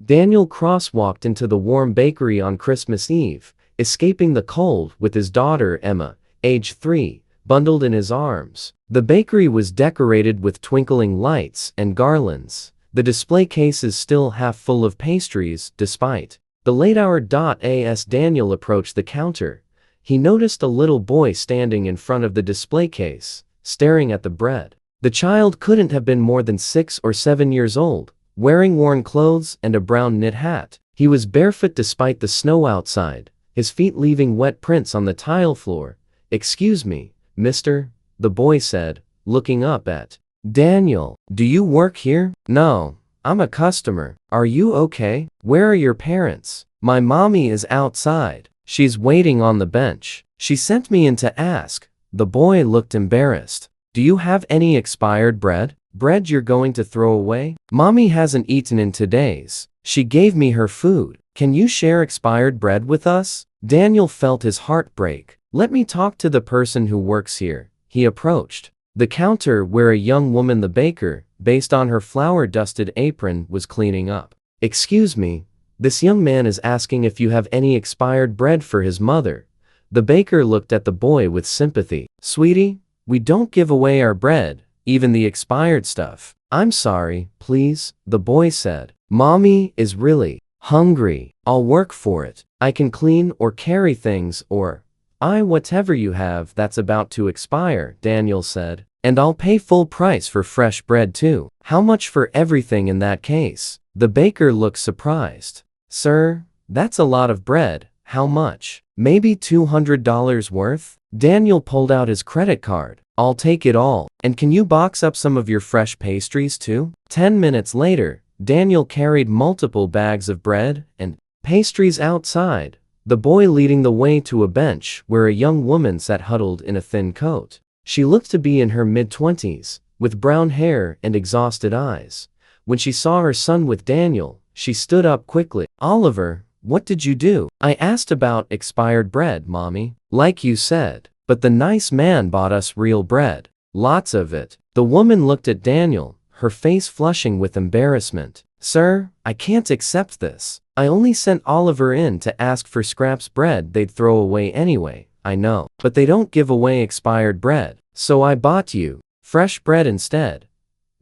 Daniel crosswalked into the warm bakery on Christmas Eve, escaping the cold with his daughter Emma, age 3, bundled in his arms. The bakery was decorated with twinkling lights and garlands, the display cases still half full of pastries despite the late hour. As Daniel approached the counter, he noticed a little boy standing in front of the display case, staring at the bread. The child couldn't have been more than 6 or 7 years old, wearing worn clothes and a brown knit hat. He was barefoot despite the snow outside, his feet leaving wet prints on the tile floor. "Excuse me, mister," the boy said, looking up at Daniel. "Do you work here?" "No, I'm a customer." "Are you okay? Where are your parents?" "My mommy is outside. She's waiting on the bench. She sent me in to ask." The boy looked embarrassed. "Do you have any expired bread? Bread you're going to throw away?" "Mommy hasn't eaten in 2 days. She gave me her food. Can you share expired bread with us?" Daniel felt his heart break. "Let me talk to the person who works here." He approached the counter where a young woman, the baker, based on her flour-dusted apron, was cleaning up. "Excuse me, this young man is asking if you have any expired bread for his mother." The baker looked at the boy with sympathy. "Sweetie, we don't give away our bread, even the expired stuff." "I'm sorry, please," the boy said. "Mommy is really hungry. I'll work for it. I can clean or carry things or whatever you have that's about to expire," Daniel said. "And I'll pay full price for fresh bread too." "How much for everything in that case?" The baker looked surprised. "Sir, that's a lot of bread. How much?" "Maybe $200 worth?" Daniel pulled out his credit card. "I'll take it all. And can you box up some of your fresh pastries too?" 10 minutes later, Daniel carried multiple bags of bread and pastries outside, the boy leading the way to a bench where a young woman sat huddled in a thin coat. She looked to be in her mid-20s, with brown hair and exhausted eyes. When she saw her son with Daniel, she stood up quickly. "Oliver, what did you do?" "I asked about expired bread, Mommy. Like you said. But the nice man bought us real bread. Lots of it." The woman looked at Daniel, her face flushing with embarrassment. "Sir, I can't accept this. I only sent Oliver in to ask for scraps bread they'd throw away anyway." "I know. But they don't give away expired bread. So I bought you fresh bread instead."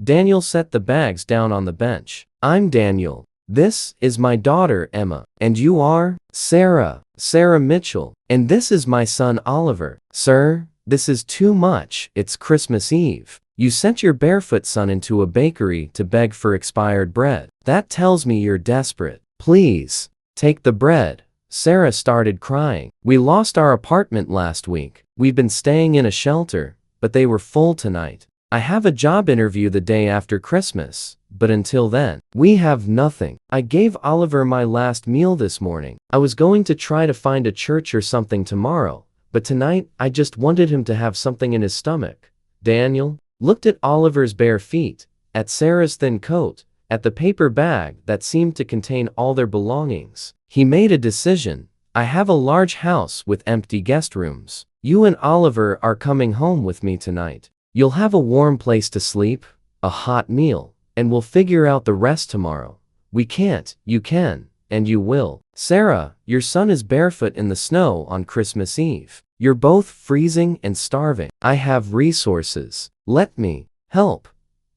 Daniel set the bags down on the bench. "I'm Daniel. This is my daughter Emma. And you are?" "Sarah. Sarah Mitchell. And this is my son Oliver." "Sir, this is too much. It's Christmas Eve. You sent your barefoot son into a bakery to beg for expired bread. That tells me you're desperate. Please, take the bread." Sarah started crying. "We lost our apartment last week. We've been staying in a shelter, but they were full tonight. I have a job interview the day after Christmas, but until then, we have nothing. I gave Oliver my last meal this morning. I was going to try to find a church or something tomorrow, but tonight I just wanted him to have something in his stomach." Daniel looked at Oliver's bare feet, at Sarah's thin coat, at the paper bag that seemed to contain all their belongings. He made a decision. "I have a large house with empty guest rooms. You and Oliver are coming home with me tonight. You'll have a warm place to sleep, a hot meal, and we'll figure out the rest tomorrow. We can't, you can, and you will." "Sarah, your son is barefoot in the snow on Christmas Eve. You're both freezing and starving. I have resources. Let me help."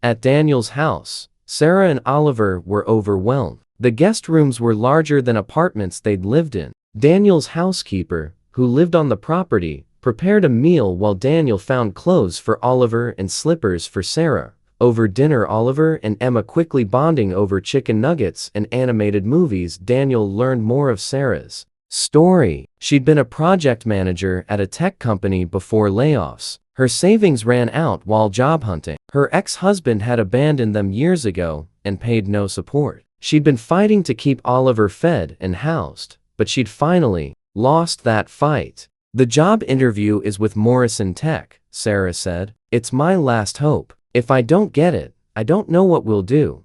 At Daniel's house, Sarah and Oliver were overwhelmed. The guest rooms were larger than apartments they'd lived in. Daniel's housekeeper, who lived on the property, prepared a meal while Daniel found clothes for Oliver and slippers for Sarah. Over dinner, Oliver and Emma quickly bonding over chicken nuggets and animated movies. Daniel learned more of Sarah's story. She'd been a project manager at a tech company before layoffs. Her savings ran out while job hunting. Her ex-husband had abandoned them years ago and paid no support. She'd been fighting to keep Oliver fed and housed, but she'd finally lost that fight. "The job interview is with Morrison Tech," Sarah said. "It's my last hope. If I don't get it, I don't know what we'll do."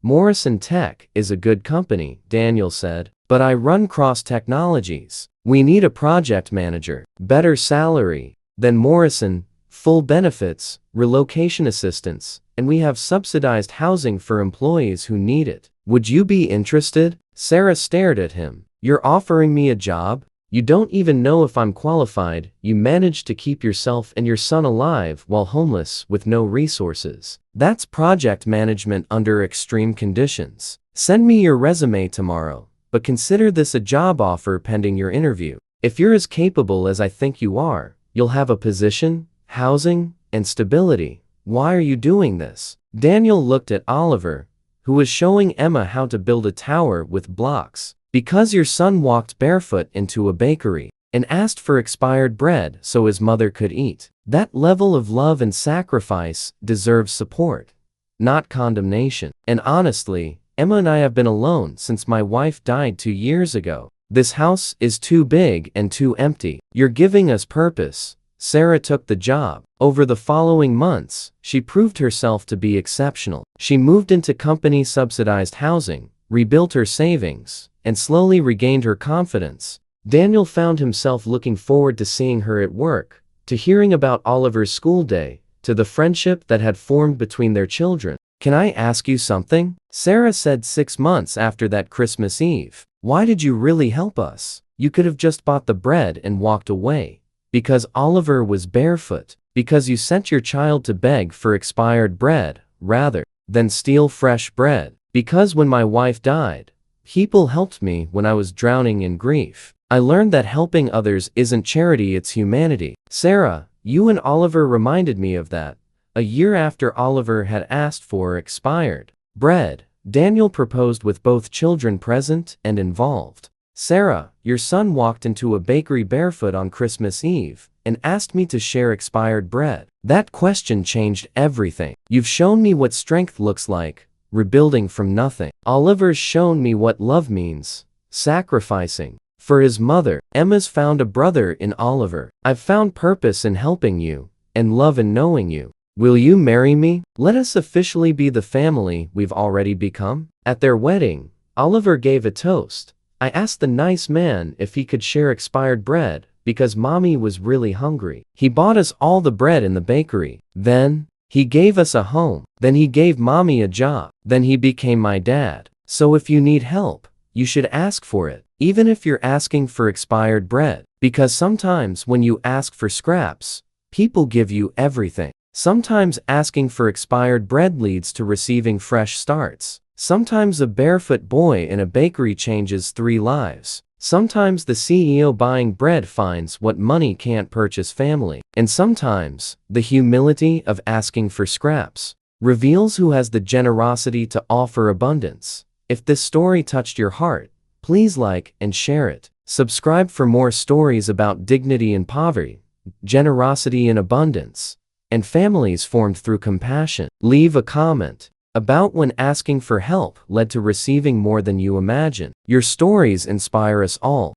"Morrison Tech is a good company," Daniel said, "but I run Cross Technologies. We need a project manager, better salary than Morrison, full benefits, relocation assistance, and we have subsidized housing for employees who need it. Would you be interested?" Sarah stared at him. "You're offering me a job? You don't even know if I'm qualified. You managed to keep yourself and your son alive while homeless with no resources. That's project management under extreme conditions. Send me your resume tomorrow, but consider this a job offer pending your interview. If you're as capable as I think you are, you'll have a position, housing, and stability. Why are you doing this?" Daniel looked at Oliver, who was showing Emma how to build a tower with blocks. "Because your son walked barefoot into a bakery and asked for expired bread so his mother could eat. That level of love and sacrifice deserves support, not condemnation. And honestly, Emma and I have been alone since my wife died 2 years ago. This house is too big and too empty. You're giving us purpose." Sarah took the job. Over the following months, she proved herself to be exceptional. She moved into company-subsidized housing, rebuilt her savings, and slowly regained her confidence. Daniel found himself looking forward to seeing her at work, to hearing about Oliver's school day, to the friendship that had formed between their children. "Can I ask you something?" Sarah said 6 months after that Christmas Eve. "Why did you really help us? You could have just bought the bread and walked away. Because Oliver was barefoot. Because you sent your child to beg for expired bread, rather than steal fresh bread. Because when my wife died, people helped me when I was drowning in grief. I learned that helping others isn't charity, it's humanity." "Sarah, you and Oliver reminded me of that. A year after Oliver had asked for expired bread, Daniel proposed with both children present and involved. Sarah, your son walked into a bakery barefoot on Christmas Eve and asked me to share expired bread. That question changed everything. You've shown me what strength looks like, rebuilding from nothing. Oliver's shown me what love means, sacrificing for his mother. Emma's found a brother in Oliver. I've found purpose in helping you, and love in knowing you. Will you marry me? Let us officially be the family we've already become." At their wedding, Oliver gave a toast. "I asked the nice man if he could share expired bread because mommy was really hungry. He bought us all the bread in the bakery. Then, he gave us a home. Then he gave mommy a job. Then he became my dad. So if you need help, you should ask for it, even if you're asking for expired bread. Because sometimes when you ask for scraps, people give you everything. Sometimes asking for expired bread leads to receiving fresh starts. Sometimes a barefoot boy in a bakery changes 3 lives. Sometimes the CEO buying bread finds what money can't purchase family. And sometimes, the humility of asking for scraps reveals who has the generosity to offer abundance." If this story touched your heart, please like and share it. Subscribe for more stories about dignity in poverty, generosity in abundance, and families formed through compassion. Leave a comment about when asking for help led to receiving more than you imagine. Your stories inspire us all.